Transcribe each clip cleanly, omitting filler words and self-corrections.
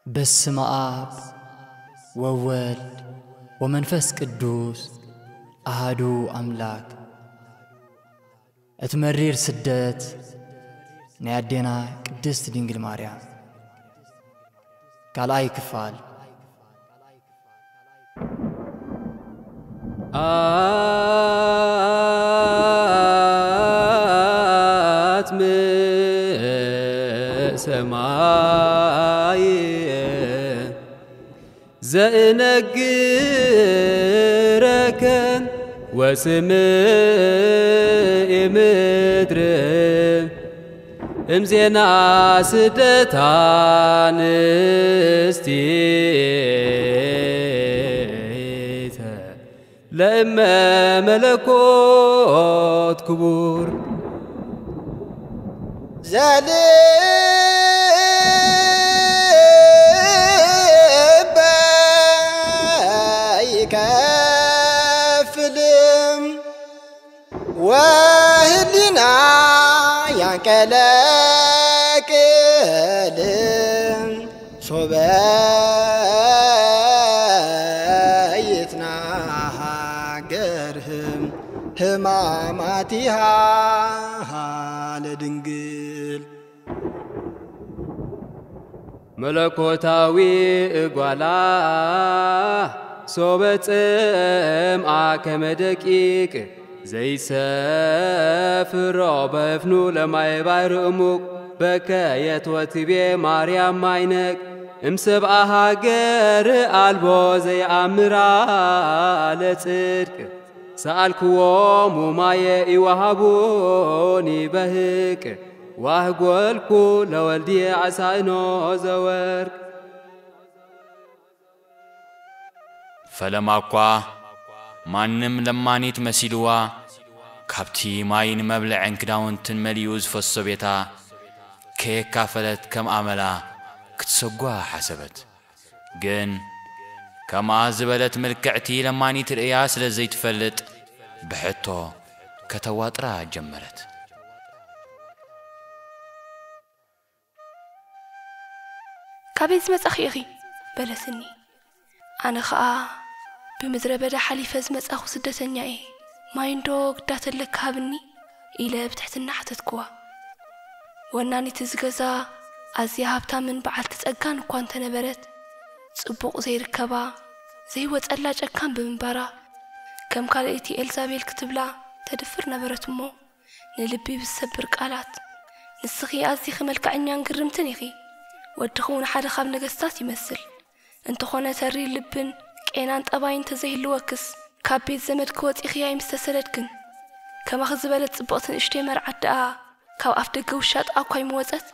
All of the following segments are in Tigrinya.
بسم آب وولد ومنفس قدوس أهدو أملاك اتمرير سدت نيادينا قدست دينجل ماريام قال أي كفال سماي زينقركن وسمئ مدر امزينا سدتان استيت لما ملكوت كبور وهدنا يا كلاكلم صبايتنا هاجرهم هماماتها لدنجل ملكوتاوي إقوالا صوبت كم دقيق زي سافر بفنو لما يباير أموك بكاية وتبي مريم ماينك امسبقى هاجر قلبو زي أمرا لتصدق سألكوهم وما يوهبوني بهك وهقولكو لولدي عساينو زورك فلماقوا مانم لمانيت مسيلوا كابتي ماين مبلع انكداونتن مليوز فالصبيتا كي كافلت كم عملا كتسقوا حسبت جن كما زبلت ملكعتي لمانيت الإياس لزي تفلت بحطو كتواترا جمرت كابيز مسخيخي بلسني أنا خا بمزرعة بدا حليفة مسخو سدتني إيه ما يندوق داتلك هابني إلى بتحت النحت كوا وناني تزجزا أزيا هبتا من بعد تسأجان وكانت نبرت صبوق زي ركبا زي وتقلاج أكان بمبارا كم قالتي إلزابيل كتبلا تدفر نبرت مو نلبي بالسبر قالات نسخي أزي خمل كعنيان قرمتني خي ودخون حدا خاب نقستات يمثل انت خونا تري اللبن كينان طباين تزيه الوكس كابيت زمد كوت إخياي مستسلتكن كما خزبلت صبقتن اشتمر عداء كاو أفدق وشات أقوي موزت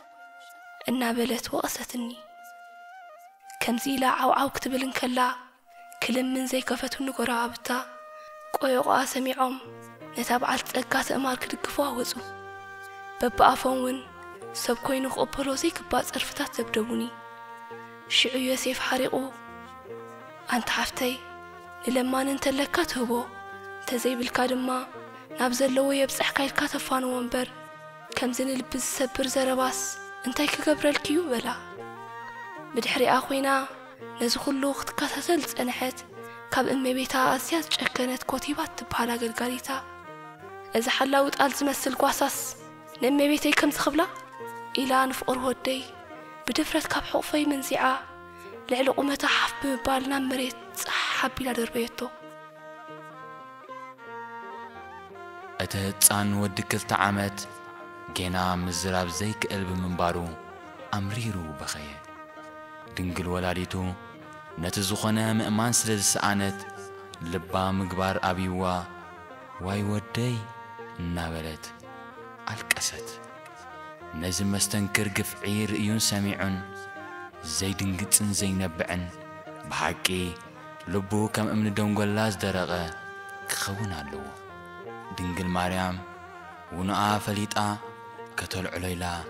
إنا بلت وقستني كم زيلا عو كتبلن كلا كلم من زي كفتو نقرا عبتا قويقوا سميعهم نتابعت تأقات أمار كدقفوا وزو ببقى فون سب كوينو قبلو زي كباز أرفتات زبدوني شعو يوسف حريقو أنت حفتي لما ننتلكا تهبو تزي بالكادما نابزل لو يبصح كايلكا تفانو وانبر كم زين البز سبر زرباس انتاي كقبر الكيو بلا بدحري أخوينا نزخلو اختكا تسلت أنحت كاب أمي بيتا أزياد شكنت كوتيبات تبحالا قلقاليتا إذا حلاوت قال زمسل قواساس نمي بيتي كم تخبلا إلى نفقر هودي بدفرت كاب حقفي منزعة لعلو قمتا حف بمبالنا مريت صحابي لدربيتو أتهتسان ودكلت عامت جينا مزراب زيك قلب منبارو أمريرو بخيه دنقل ولاديتو نتزخنا مأمان سلز سعانت لبا مقبار أبيوا واي ودي نابلت الكست نزم مستنكر قفعير إيون سميعن زي دنقتن زي نبعن بحقي لبو كم امن دونغولاز درقه كخونا اللو دنقل مريم ونقا فليطا كتل عليلا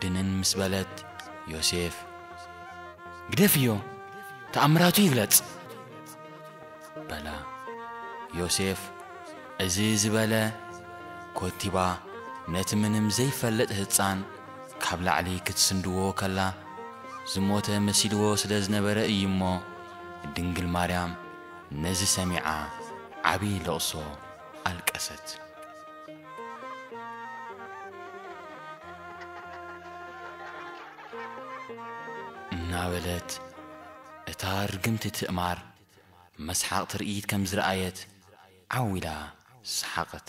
دنن مسبلت يوسف قدفيو تأمراتو يغلط بلا يوسف عزيز بلا كوتيبا نتمنم زي فلت هتصان كابل علي كتسندوو كلا ዝሞተ መሲልዎ ስለ ዝነበረ እዩ እሞ ድንግል ማርያም ነዚ ሰሚዓ ዓብይ ለቕሶ አልቀሰት። እናበለት እታ ርግምቲ ትእማር መስሓቅ ትርኢት ከም ዝረአየት ዓዊላ ሰሓቀት።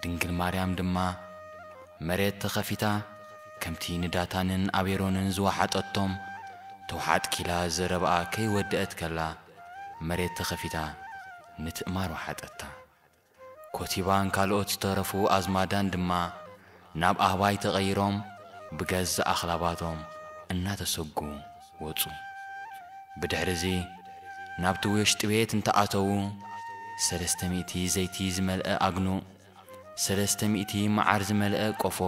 ድንግል ማርያም ድማ መሬት ተኸፊታ ከምቲ ንዳታንን አቤሮንን ዝወሓጠቶም ተውሓጥ ኪላ ዘረብኣ ከይወድአት ከላ መሬት ተኸፊታ ንትእማር ወሓጠታ። ኮቲባን ካልኦት ዝተረፉ አዝማዳን ድማ ናብ ኣህባይ ተቐይሮም ብገዛ ኣኽላባቶም እናተሰጉ ወፁ። ብድሕሪዚ ናብቲ ውሽጢ ቤት እንተኣተዉ 300 ዘይቲ ዝመልአ ኣግኑ 300 መዓር ዝመልአ ቆፎ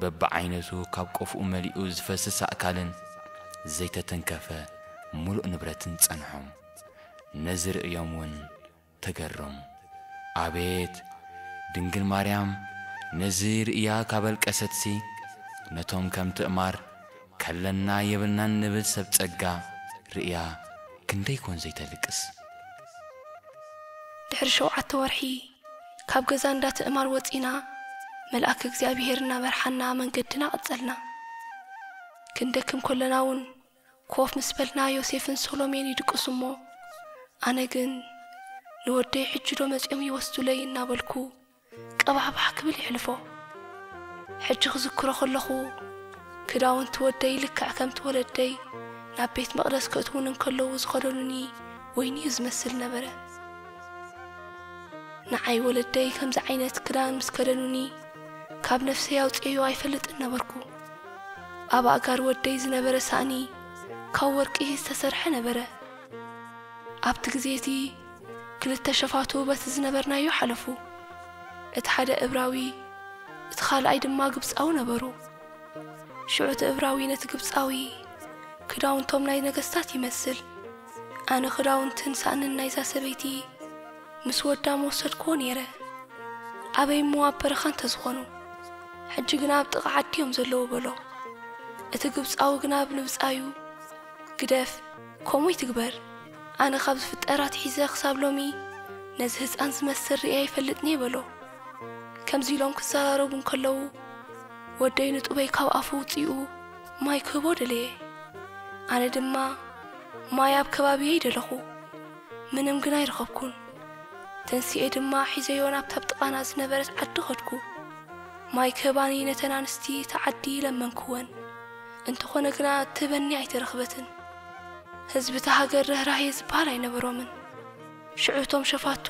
በብዓይነቱ ካብ ቆፍኡ መሊኡ ዝፈስስ ኣእካልን ዘይተተንከፈ ሙሉእ ንብረትን ጸንሖም። ነዚ ርእዮም እውን ተገረሙ። አቤት ድንግል ማርያም ነዚ ርእያ ካበልቀሰትሲ ነቶም ከም ትእማር ከለና የብልናን ንብል ሰብ ጸጋ ርእያ ክንደይ ኮን ዘይተልቅስ። ድሕሪ 7 ወርሒ ካብ ገዛ እንዳትእማር ወፂና መልአክ እግዚአብሔርና በርሓና መንገድና ቀጸልና። ክንደክም ኮለና እውን ኮፍ ምስበልና ዮሴፍን ሶሎሜን ይድቅሱ እሞ ኣነ ግን ንወደይ ሕጅዶ መጽኦም ይወስዱለይ እናበልኩ ቀባሕባሕ ክብል ይሕልፎ። ሕጂ ክዝክሮ ከለኹ ክዳውንቲ ወደይ ልክዕ ከምቲ ወለደይ ናብ ቤት መቕደስ ክእትውን እንከለዉ ዝኸደሉኒ ወይኒ ዝመስል ነበረ። ንዓይ ወለደይ ከምዚ ዓይነት ክዳን ምስ ከደኑኒ ካብ ነፍሰይ ኣውፅዮ ኣይፈልጥን ነበርኩ። ኣብ ኣጋር ወደይ ዝነበረ ሳእኒ ካብ ወርቂ ዝተሰርሐ ነበረ። ኣብቲ ግዜቲ ክልተ ሸፋቱ በቲ ዝነበርናዮ ሓለፉ። እቲ ሓደ ዕብራዊ እቲ ካልኣይ ድማ ግብፃዊ ነበሩ። ሽዑቲ ዕብራዊ ነቲ ግብፃዊ ክዳውንቶም ናይ ነገስታት ይመስል። ኣነ ክዳውንትን ሳእንን ናይዛ ሰበይቲ ምስ ወዳ መወሰድክዎ ነይረ። ኣበይ እሞ ኣብ በረኻ እንተዝኾኑ ሕጂ ግና ኣብ ጥቓ ዓዲዮም ዘለዉ በሎ። እቲ ግብፃዊ ግና ብንብፃዩ ግደፍ ከምኡይ ትግበር። ኣነ ካብ ዝፍጠራት ሒዘ ክሳብ ሎሚ ነዚ ህፃን ዝመስል ርእያ ይፈልጥኒ በሎ። ከምዚ ኢሎም ክዘራረቡ እንከለዉ ወደይ ንጡበይ ካብ ኣፉ ውፅኡ ማይ ክህቦ ደለየ። ኣነ ድማ ማይ ኣብ ከባቢየ ይደለኹ፣ ምንም ግን ኣይረኸብኩን። ተንሲኤ ድማ ሒዘዮ ናብታ ጥቓና ዝነበረት ዓዲ ኸድኩ። ማይ ክህባኒ ነተን ኣንስቲ ተዓዲ ለመንክወን። እንተኾነ ግና ትህበኒ ኣይተረኽበትን። ህዝቢ እቲ ሃገር ርህራሄ ዝበሃል ኣይነበሮምን። ሽዑቶም ሸፋቱ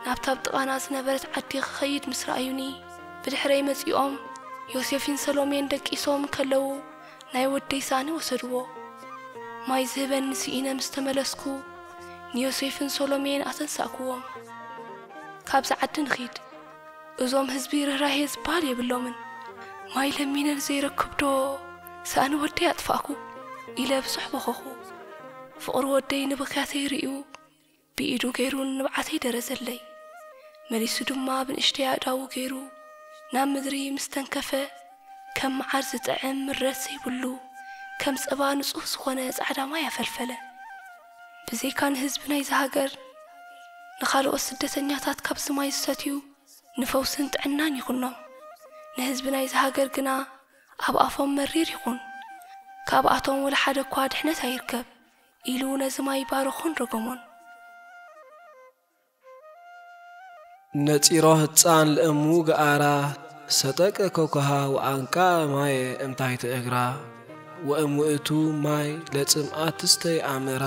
ናብታ ጥቓና ዝነበረት ዓዲ ክኸይድ ምስ ረኣዩኒ ብድሕረይ መጺኦም ዮሴፍን ሰሎሜን ደቂሶም ከለዉ ናይ ወደይ ሳእኒ ወሰድዎ። ማይ ዝህበኒ ስኢነ ምስ ተመለስኩ ንዮሴፍን ሰሎሜን ኣተንሳእክዎም። ካብዚ ዓዲ ንኺድ፣ እዞም ህዝቢ ርህራሄ ዝበሃል የብሎምን። ማይ ለሚነን ዘይረክብ ዶ ሳእኒ ወደይ ኣጥፋእኩ ኢለ ብዙሕ በኸኹ። ፍቕሪ ወደይ ንብክያተይ ርእዩ ብኢዱ ገይሩ ንብዓተይ ደረዘለይ። መሊሱ ድማ ብንእሽተይ ኣእዳዉ ገይሩ ናብ ምድሪ ምስ ተንከፈ ከም መዓር ዝጥዕም ምረት ዘይብሉ ከም ጸባ ንጹህ ዝኾነ ጻዕዳ ማይ ኣፈልፈለ። ብዘይካ ንህዝቢ ናይዚ ሃገር ንኻልኦት ስደተኛታት ካብ ዝማይ ዝሰትዩ ንፈውስን ጥዕናን ይኹኖም። ንህዝቢ ናይዚ ሃገር ግና ኣብ ኣፎም መሪር ይኹን፣ ካብኣቶም ወላ ሓደ እኳ ድሕነት ኣይርከብ ኢሉ ነዚ ማይ ባረኹን ረገሞን። ነፂሮ ህፃን ለእሙ ገኣራ ሰጠቀ ኮኮሃ ወአንቃ ማይ እምታይት እግራ ወእሙእቱ ማይ ለጽምአት ተስተይ አምራ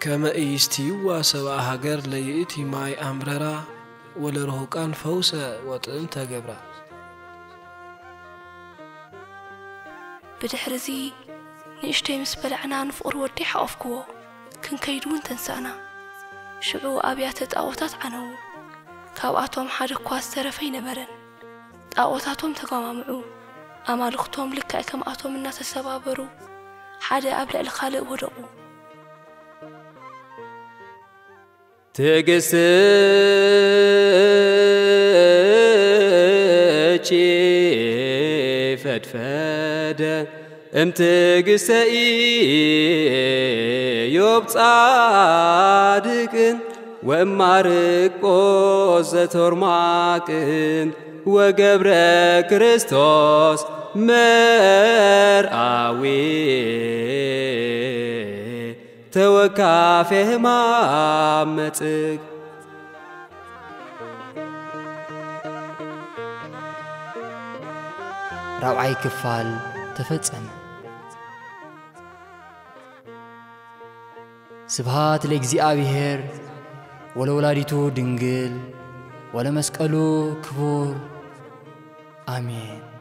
ከመ ኢስቲዋ ሰብአ ሃገር ለይእቲ ማይ አምረራ ወለርሁቃን ፈውሰ ወጥም ተገብራ። ብድሕሪዚ ንእሽተይ ምስ በልዕና ንፍቕሪ ወደይ ሓቆፍክዎ ክንከይድውን ተንሳእና። ሽዑ ኣብያተ ጣዖታት ዓነዉ። ካብኣቶም ሓደ እኳ ዝተረፈ ይነበረን። ጣዖታቶም ተጓማምዑ። ኣማልኽቶም ልክዕ ከምኣቶም እናተሰባበሩ ሓደ ኣብ ልዕሊ ካልእ ወደቑ። ትዕግስትች ፈድፈደ እምትግስተ ኢዮብ ጻድቅን ወማርቆስ ዘቶርማቅን ወገብረ ክርስቶስ መርአዊ ተወካፌ ሕማም መጽግ ራብዓይ ክፋል ተፈጸመ። ስብሃት ለእግዚአብሔር ወለወላዲቱ ድንግል ወለመስቀሉ ክቡር አሜን።